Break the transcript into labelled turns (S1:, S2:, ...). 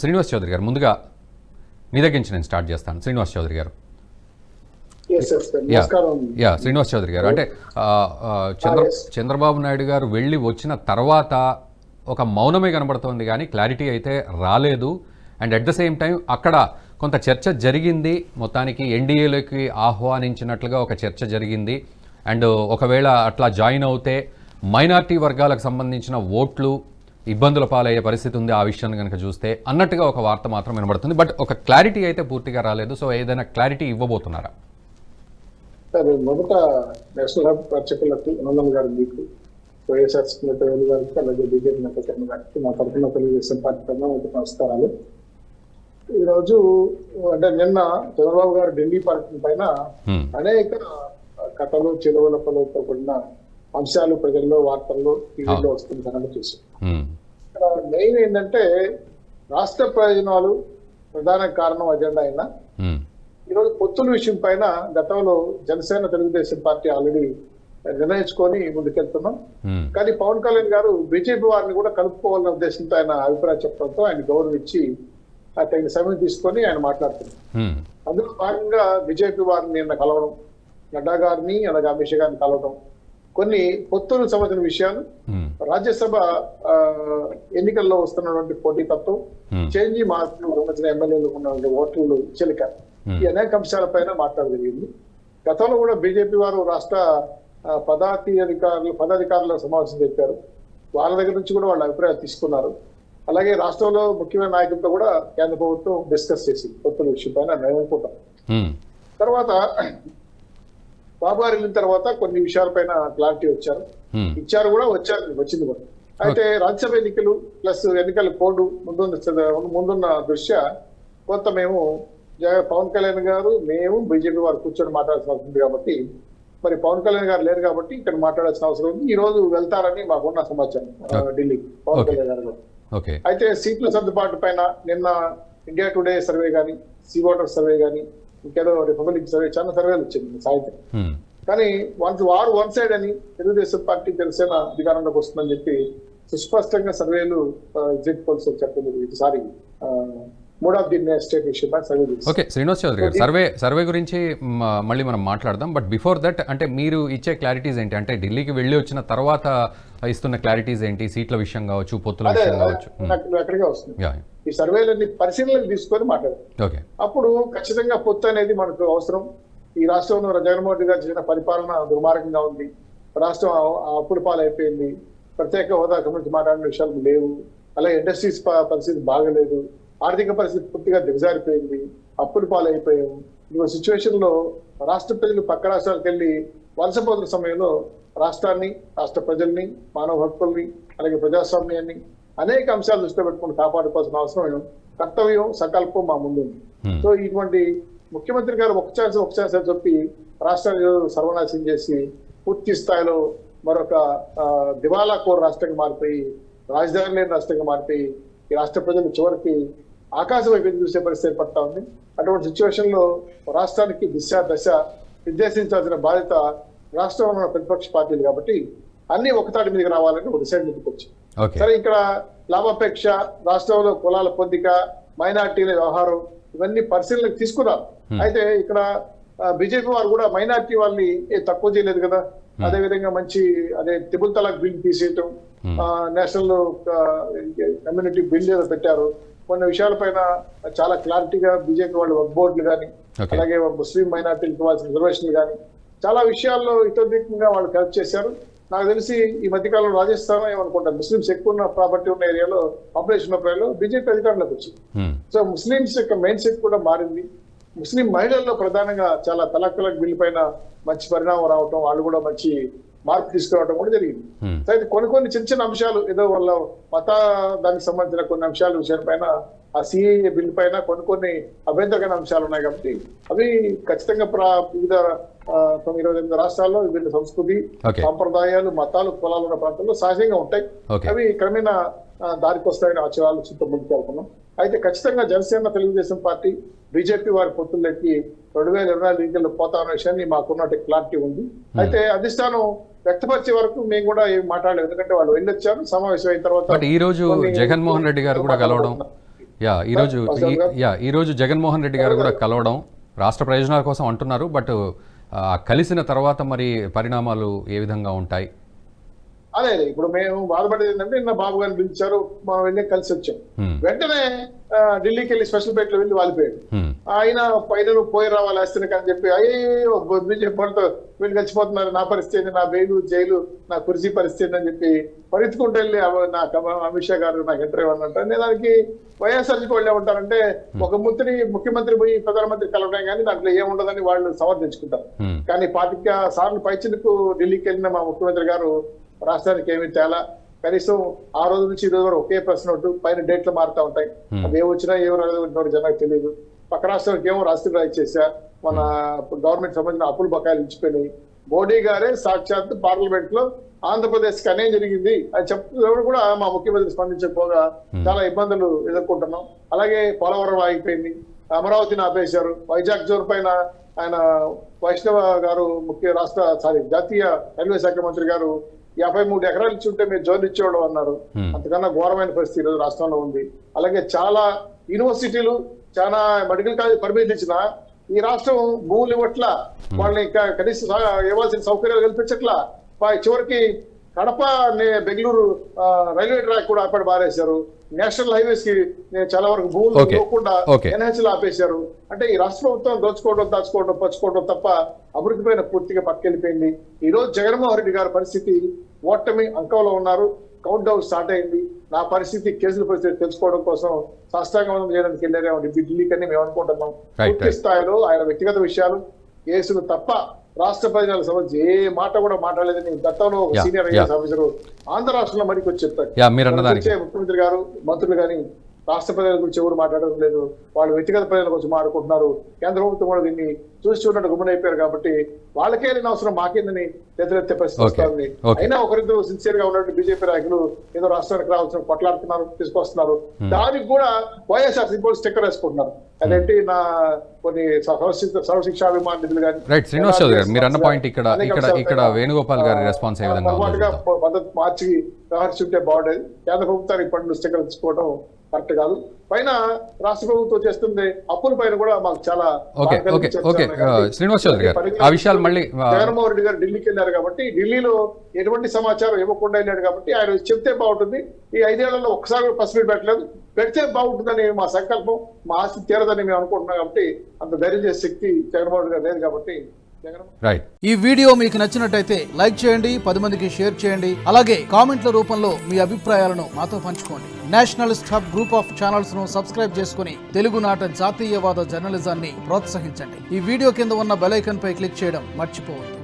S1: శ్రీనివాస్ చౌదరి గారు, ముందుగా మీ దగ్గర నుంచి నేను స్టార్ట్ చేస్తాను. శ్రీనివాస్ చౌదరి గారు, శ్రీనివాస్ చౌదరి గారు, అంటే చంద్రబాబు నాయుడు గారు వెళ్ళి వచ్చిన తర్వాత ఒక మౌనమే కనబడుతోంది కానీ క్లారిటీ అయితే రాలేదు. And at the same time అక్కడ కొంత చర్చ జరిగింది, మొత్తానికి ఎన్డీఏలోకి ఆహ్వానించినట్లుగా ఒక చర్చ జరిగింది. అండ్ ఒకవేళ అట్లా జాయిన్ అవుతే మైనార్టీ వర్గాలకు సంబంధించిన ఓట్లు ఇబ్బందుల పాలయ్యే పరిస్థితి ఉంది ఆ విషయాన్ని కనుక చూస్తే అన్నట్టుగా ఒక వార్త మాత్రం వినబడుతుంది. బట్ ఒక క్లారిటీ అయితే పూర్తిగా రాలేదు. సో ఏదైనా క్లారిటీ ఇవ్వబోతున్నారా?
S2: సరే, మొదట నేషనల్ హబ్ ప్రత్యేకులకు నందన్ గారు, మీకు వైఎస్ఆర్సీపీ నేత వేలు గారికి, అలాగే బీజేపీ నేత చరణ్ గారికి మా తరఫున తెలుగుదేశం పార్టీ తరఫున నమస్కారాలు. ఈరోజు అంటే నిన్న చంద్రబాబు గారు ఢిల్లీ పర్యటన పైన అనేక కథలు చెరువులతో కూడిన అంశాలు ప్రజల్లో, వార్తల్లో, టీవీలో వస్తున్న సంగతి చూసాం. ఇక్కడ మెయిన్ ఏంటంటే రాష్ట్ర ప్రయోజనాలు ప్రధాన కారణం అజెండా అయినా ఈరోజు పొత్తుల విషయం పైన గతంలో జనసేన తెలుగుదేశం పార్టీ ఆల్రెడీ నిర్ణయించుకొని ముందుకెళ్తున్నాం. కానీ పవన్ కళ్యాణ్ గారు బీజేపీ వారిని కూడా కలుపుకోవాలనే ఉద్దేశంతో ఆయన అభిప్రాయం చెప్పడంతో ఆయన గౌరవించి తగిన సమయం తీసుకొని ఆయన మాట్లాడుతున్నారు. అందులో భాగంగా బీజేపీ వారిని నిన్న కలవడం, నడ్డా గారిని అలాగే అమిత్ షా గారిని కలవడం, కొన్ని పొత్తులకు సంబంధించిన విషయాలు, రాజ్యసభ ఎన్నికల్లో వస్తున్నటువంటి పోటీతత్వం, చేంజ్ మార్పులు సంబంధించిన ఎమ్మెల్యేలకు ఉన్నటువంటి ఓట్లు చెలిక, ఈ అనేక అంశాలపైన మాట్లాడగలిగింది. గతంలో కూడా బీజేపీ వారు రాష్ట్ర పదాధికారుల సమావేశం చెప్పారు. వాళ్ళ దగ్గర నుంచి కూడా వాళ్ళ అభిప్రాయాలు తీసుకున్నారు. అలాగే రాష్ట్రంలో ముఖ్యమైన నాయకులతో కూడా కేంద్ర ప్రభుత్వం డిస్కస్ చేసి పొత్తుల విషయం పైన అనుకుంటాం. తర్వాత బాబు గారు వెళ్ళిన తర్వాత కొన్ని విషయాలపైన క్లారిటీ ఇచ్చారు కూడా వచ్చింది కూడా. అయితే రాజ్యసభ ఎన్నికలు ప్లస్ ఎన్నికల కోడ్ ముందున్న దృష్ట్యా కొంత మేము పవన్ కళ్యాణ్ గారు, మేము బీజేపీ వారు కూర్చొని మాట్లాడాల్సిన అవసరం ఉంది కాబట్టి, మరి పవన్ కళ్యాణ్ గారు లేరు కాబట్టి ఇక్కడ మాట్లాడాల్సిన అవసరం ఉంది. ఈ రోజు వెళ్తారని మాకున్న సమాచారం ఢిల్లీ పవన్ కళ్యాణ్ గారు. అయితే సీట్ల సర్దుబాటు పైన నిన్న ఇండియా టుడే సర్వే కానీ, సీ వాటర్ సర్వే కానీ, ఇంకేదో రిపబ్లిక్ సర్వే, చాలా సర్వేలు వచ్చింది సాయంత్రం. కానీ వన్ సైడ్ అని తెలుగుదేశం పార్టీ జనసేన అధికారంలోకి వస్తుందని చెప్పి సుస్పష్టంగా సర్వేలు ఎగ్జిట్ పోల్స్ చెప్పింది. ఈసారి మూడ్ ఆఫ్ ది స్టేట్ విషయం సర్వే.
S1: ఓకే, శ్రీనివాస్ చౌదరి గారు, సర్వే గురించి మళ్ళీ మనం మాట్లాడదాం. బట్ బిఫోర్ దట్, అంటే మీరు ఇచ్చే క్లారిటీస్ ఏంటి? అంటే ఢిల్లీకి వెళ్ళి వచ్చిన తర్వాత ఇస్తున్న క్లారిటీస్ ఏంటి? సీట్ల విషయం కావచ్చు, పొత్తుల విషయం కావచ్చు.
S2: ఎక్కడికే వస్తుంది. ఈ సర్వేలన్నీ పరిశీలనకు తీసుకొని మాట్లాడారు. అప్పుడు ఖచ్చితంగా పొత్తు అనేది మనకు అవసరం. ఈ రాష్ట్రంలో జగన్మోహన్ రెడ్డి గారు చేసిన పరిపాలన దుర్మార్గంగా ఉంది. రాష్ట్రం అప్పుల పాలైపోయింది. ప్రత్యేక హోదా గురించి మాట్లాడిన విషయాలు లేవు. అలాగే ఇండస్ట్రీస్ పరిస్థితి బాగలేదు. ఆర్థిక పరిస్థితి పూర్తిగా దిగజారిపోయింది. అప్పుల పాలైపోయాము. ఈ సిచ్యువేషన్ లో రాష్ట్ర ప్రజలు పక్క రాష్ట్రాలకు వెళ్ళి వలసపోతున్న సమయంలో రాష్ట్రాన్ని, రాష్ట్ర ప్రజల్ని, మానవ హక్కుల్ని, అలాగే ప్రజాస్వామ్యాన్ని అనేక అంశాలు దృష్టిలో పెట్టుకుని కాపాడుకోవాల్సిన అవసరం, కర్తవ్యం, సంకల్పం మా ముందుంది. సో ఇటువంటి ముఖ్యమంత్రి గారు ఒక ఛాన్స్ అని చెప్పి రాష్ట్రాన్ని సర్వనాశనం చేసి పూర్తి స్థాయిలో మరొక దివాలా కోర్ రాష్ట్రంగా మారిపోయి, రాజధాని లేని రాష్ట్రంగా మారిపోయి, ఈ రాష్ట్ర ప్రజలు చివరికి ఆకాశం వైపు చూసే పరిస్థితి ఏర్పడతా ఉంది. అటువంటి సిచ్యువేషన్ లో రాష్ట్రానికి దశ నిర్దేశించాల్సిన బాధ్యత రాష్ట్రంలో ఉన్న ప్రతిపక్ష పార్టీలు కాబట్టి అన్ని ఒకతాటి మీదకి రావాలని ఒక డిసైడ్ మీదకి వచ్చి, సరే ఇక్కడ లాభాపేక్ష, రాష్ట్రంలో కులాల పొందిక, మైనార్టీల వ్యవహారం, ఇవన్నీ పరిశీలనకు తీసుకున్నారు. అయితే ఇక్కడ బీజేపీ వారు కూడా మైనార్టీ వాళ్ళని తక్కువ చేయలేదు కదా. అదే విధంగా అదే త్రిపుల్ తలాక్ బిల్ తీసేయటం, నేషనల్ కమ్యూనిటీ బిల్ ఏదో పెట్టారు. కొన్ని విషయాలపైన చాలా క్లారిటీగా బీజేపీ వాళ్ళు వర్క్ బోర్డులు కానీ, అలాగే ముస్లిం మైనార్టీలకు ఇవ్వాల్సిన రిజర్వేషన్లు కానీ, చాలా విషయాల్లో ఇతోధికంగా వాళ్ళు హెల్ప్ చేశారు. నాకు తెలిసి ఈ మధ్యకాలంలో రాజస్థాన్ ఏమనుకుంటారు, ముస్లింస్ ఎక్కువ ఉన్న ప్రాపర్టీ ఉన్న ఏరియాలో, పాపులేషన్ ఉన్న ఏరియాలో బీజేపీ అధికారంలోకి వచ్చింది. సో ముస్లింస్ యొక్క మైండ్ సెట్ కూడా మారింది. ముస్లిం మహిళల్లో ప్రధానంగా చాలా తలాక్ బిల్ పైన మంచి పరిణామం రావటం, వాళ్ళు కూడా మంచి మార్పు తీసుకురావడం కూడా జరిగింది. అయితే కొన్ని చిన్న అంశాలు, ఏదో వాళ్ళ దానికి సంబంధించిన కొన్ని అంశాల విషయం పైన, ఆ సిఏఏ బిల్ పైన కొన్ని అభ్యంతరకరమైన అంశాలు ఉన్నాయి కాబట్టి అవి ఖచ్చితంగా వివిధ 28 రాష్ట్రాల్లో విభిన్న సంస్కృతి, సాంప్రదాయాలు, మతాలు, కులాలు ఉన్న ప్రాంతాల్లో సహజంగా ఉంటాయి. అవి క్రమేణా దారికి వస్తాయని ఆలోచనతో ముందుకు వెళ్తున్నాం. అయితే ఖచ్చితంగా జనసేన తెలుగుదేశం పార్టీ బీజేపీ వారి పొత్తుల్లోకి 2024 ఎన్నికల్లో పోతా అనే విషయాన్ని మాకున్నట్టు క్లారిటీ ఉంది. అయితే అధిష్టానం వ్యక్తపరిచే వరకు మేము కూడా ఏం మాట్లాడలేదు. ఎందుకంటే వాళ్ళు వెళ్ళొచ్చారు, సమావేశం అయిన తర్వాత
S1: ఈ రోజు జగన్మోహన్ రెడ్డి గారు కూడా కలవడం, ఈరోజు జగన్మోహన్ రెడ్డి గారు కూడా కలవడం రాష్ట్ర ప్రయోజనాల కోసం అంటున్నారు. బట్ కలిసిన తర్వాత మరి పరిణామాలు ఏ విధంగా ఉంటాయి?
S2: అదే ఇప్పుడు మేము బాధపడేది ఏంటంటే నిన్న బాబు గారిని పిలిచారు, మనం వెళ్ళి కలిసి వచ్చాం. వెంటనే ఢిల్లీకి వెళ్ళి స్పెషల్ ఫ్లైట్ లో వెళ్ళి వాలిపోయాడు. ఆయన పైన పోయి రావాలి వేస్తున్నాక అని చెప్పి అయ్యో బీజేపీతో వీళ్ళు కలిసిపోతున్నారు, నా పరిస్థితి, నా బెయిలు జైలు, నా కుర్చీ పరిస్థితి అని చెప్పి పరిగెత్తుకుంటూ వెళ్ళి నాకు అమిత్ షా గారు నాకు ఇంటర్వ్యూ అన్నట్టు. నేను దానికి వైఎస్ఆర్సీకి వాళ్ళు ఏమంటారంటే ఒక ముఖ్యమంత్రి పోయి ప్రధానమంత్రి కలవడం కానీ దాంట్లో ఏముండదని వాళ్ళు సమర్థించుకుంటారు. కానీ 25 సార్లు పైచిలకు ఢిల్లీకి వెళ్ళిన మా ముఖ్యమంత్రి గారు రాష్ట్రానికి ఏమి తేలా, కనీసం ఆ రోజు నుంచి ఈ రోజు వరకు ఒకే ప్రశ్న ఉంటూ పైన డేట్లు మారుతా ఉంటాయి. అది ఏమొచ్చినా ఏమో రాదు జనానికి తెలియదు. పక్క రాష్ట్రానికి ఏమో రాష్ట్రం ఇచ్చేసా, మన గవర్నమెంట్ సంబంధించిన అప్పులు బకాయిలు ఇచ్చిపోయినాయి. మోడీ గారే సాక్షాత్ పార్లమెంట్ లో ఆంధ్రప్రదేశ్ కి అన్యాయం జరిగింది అని చెప్తున్నప్పుడు కూడా మా ముఖ్యమంత్రి స్పందించకపోగా చాలా ఇబ్బందులు ఎదుర్కొంటున్నాం. అలాగే పోలవరం ఆగిపోయింది, అమరావతిని ఆపేశారు, వైజాగ్ జోన్ పైన ఆయన వైష్ణవ గారు జాతీయ రైల్వే శాఖ మంత్రి గారు 53 ఎకరాలు ఇచ్చి ఉంటే మీరు జోన్ ఇచ్చేవాడు అన్నారు. అంతకన్నా ఘోరమైన పరిస్థితి ఈరోజు రాష్ట్రంలో ఉంది. అలాగే చాలా యూనివర్సిటీలు, చాలా మెడికల్ కాలేజ్ పర్మిషన్ ఇచ్చిన ఈ రాష్ట్రం భూములు ఇవ్వట్ల, వాళ్ళని కనీసం ఇవ్వాల్సిన సౌకర్యాలు కల్పించట్లా. చివరికి కడప బెంగళూరు రైల్వే ట్రాక్ కూడా ఆపడి బారేశారు. నేషనల్ హైవేస్ కి చాలా వరకు భూములు ఇవ్వకుండా ఎన్హెచ్లు ఆపేశారు. అంటే ఈ రాష్ట్ర ప్రభుత్వం దాచుకోవడం పంచుకోవడం తప్ప అభివృద్ధి పైన పూర్తిగా పక్కెళ్ళిపోయింది. ఈ రోజు జగన్మోహన్ రెడ్డి గారి పరిస్థితి ఓటమి అంకంలో ఉన్నారు. కౌంట్ డౌన్ స్టార్ట్ అయింది. నా పరిస్థితి, కేసుల పరిస్థితి తెలుసుకోవడం కోసం సాష్టాంగం చేయడానికి వెళ్ళారేమో ఢిల్లీకి అని మేము అనుకుంటున్నాం. పూర్తి స్థాయిలో ఆయన వ్యక్తిగత విషయాలు, కేసులు తప్ప రాష్ట్ర ప్రజలకు సంబంధించి ఏ మాట కూడా మాట్లాడలేదని గతంలో సీనియర్ ఐఏఎస్ ఆఫీసర్ ఆంధ్ర రాష్ట్రంలో మరికి వచ్చి చెప్పారు. ముఖ్యమంత్రి గారు, మంత్రులు కానీ రాష్ట్ర ప్రజల గురించి ఎవరు మాట్లాడడం లేదు, వాళ్ళు వ్యక్తిగత ప్రజల గురించి మాట్లాడుకుంటున్నారు. కేంద్ర ప్రభుత్వం కూడా దీన్ని చూసి చూడటం గుమ్మనైపోయారు. కాబట్టి వాళ్ళకే లేని అవసరం మాకేందని ఎదురెత్తే పరిస్థితి వస్తుంది. అయినా ఒకరిద్దరు సిన్సియర్ గా ఉన్నట్టు బీజేపీ నాయకులు ఏదో రాష్ట్రానికి రావాల్సిన కొట్లాడుతున్నారు, తీసుకొస్తున్నారు. దానికి కూడా వైఎస్ఆర్ సింబల్ స్టిక్కర్ వేసుకుంటున్నారు. అదేంటి నా కొన్ని సర్వశిక్షాభిమాన నిధులు కానీ.
S1: శ్రీనివాస్ చౌదరి గారు, మీరు అన్న పాయింట్ ఇక్కడ వేణుగోపాల్ గారి రెస్పాన్స్ ఏ విధంగా
S2: పద్ధతి మార్చి వ్యవహరిస్తుంటే బాగుండేది. కేంద్ర ప్రభుత్వానికి పన్ను స్టిక్కర్ తీసుకోవడం కరెక్ట్ కాదు. పైన రాష్ట్ర ప్రభుత్వం చేస్తుంది అప్పుల పైన కూడా మాకు చాలా
S1: శ్రీనివాస్ చౌదరి గారు ఆ విషయాలు మళ్ళీ
S2: జగన్మోహన్ రెడ్డి గారు ఢిల్లీకి వెళ్ళారు కాబట్టి ఢిల్లీలో ఎటువంటి సమాచారం ఇవ్వకుండా వెళ్ళాడు కాబట్టి ఆయన చెప్తే బాగుంటుంది. ఈ 5 ఏళ్లలో ఒక్కసారి పసిపి పెట్టలేదు, పెడితే బాగుంటుందని మా సంకల్పం, మా ఆస్తి తీరదని మేము అనుకుంటున్నాం. కాబట్టి అంత ధైర్యం చేసే శక్తి జగన్మోహన్ రెడ్డి గారు లేదు. కాబట్టి
S3: ఈ వీడియో మీకు నచ్చినట్టయితే లైక్ చేయండి, 10 మందికి షేర్ చేయండి. అలాగే కామెంట్ల రూపంలో మీ అభిప్రాయాలను మాతో పంచుకోండి. Nationalist hub group of channels ను సబ్స్క్రైబ్ చేసుకుని తెలుగునాట జాతీయవాద జర్నలిజాన్ని ప్రోత్సహించండి. ఈ వీడియో కింద ఉన్న బెల్ ఐకాన్ పై క్లిక్ చేయడం మర్చిపోవద్దు.